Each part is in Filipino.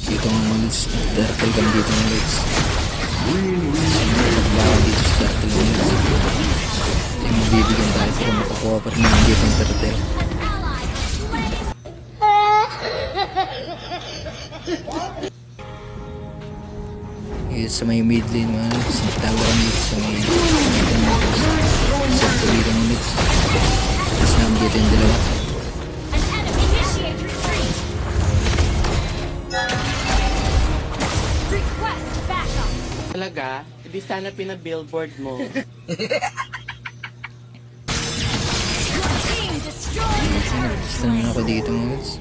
Dito ang mga lods. Turtle kami dito mga lods. Paglawan dito sa turtle mga lods. Ito yung mabibigyan tayo pero makakuha pa rin namin dito ang turtle. Dito sa may mid lane mga lods. Nagtawa kami dito sa may mid lane mga lods. Sakto dito mga lods. Tapos namin dito yung dalawa. Talaga, hindi sana pina-billboard mo. Gusto naman ako dito mga lods.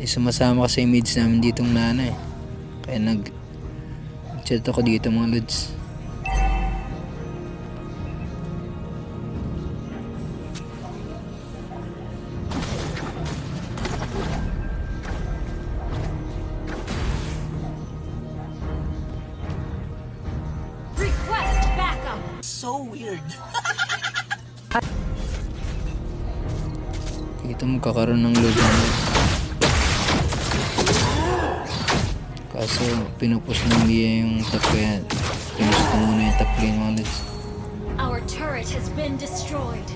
Sumasama kasi yung mids namin ditong nana eh. Kaya nag-chat ako dito mga lods. So weird. Dito magkakaroon ng load mga lods. Kaso pinupus ng Mia yung top kaya pinus ko muna yung top lane mga lods. Our turret has been destroyed.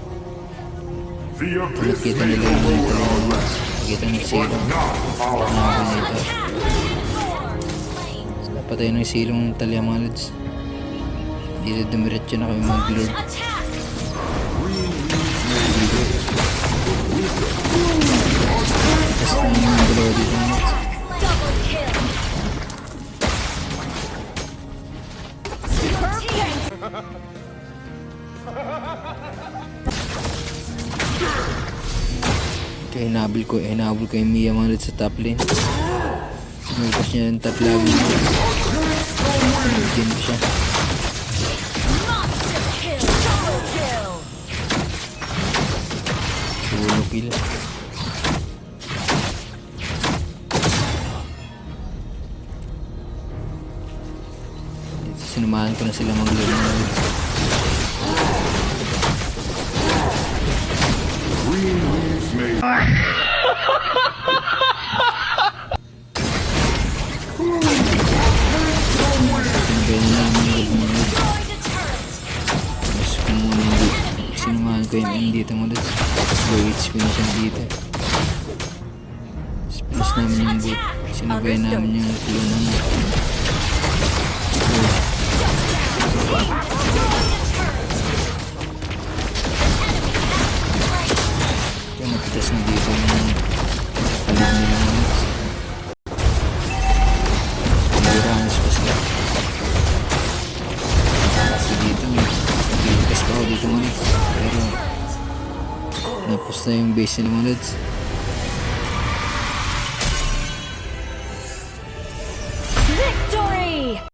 Nakita nila yung monitor mga lods. Nakita ng zero. Nakakabal nito. Napatay ng silong ng talya mga lods. Dito dumiretso na kami mag-lord. Tapos na yung dalawa dito mga lods. Kaya hinabol ko yung Mia mga lods sa top lane. Sinulpas niya yung top lane mga lods. Nag-gym siya. Solo kill. Dito sinamahan ko na sila maglaro mga lods. Sinamahan ko yung M dito mo lods. Low HP na siya dito. Spinas namin yung boot. Sinabay namin yung flow ng kaya napitas na dito yung kalag nila mga lods. Pagirahanas pa sila. Kasi dito napitas pa ako dito mga lods. Pero napos na yung base nila mga lods.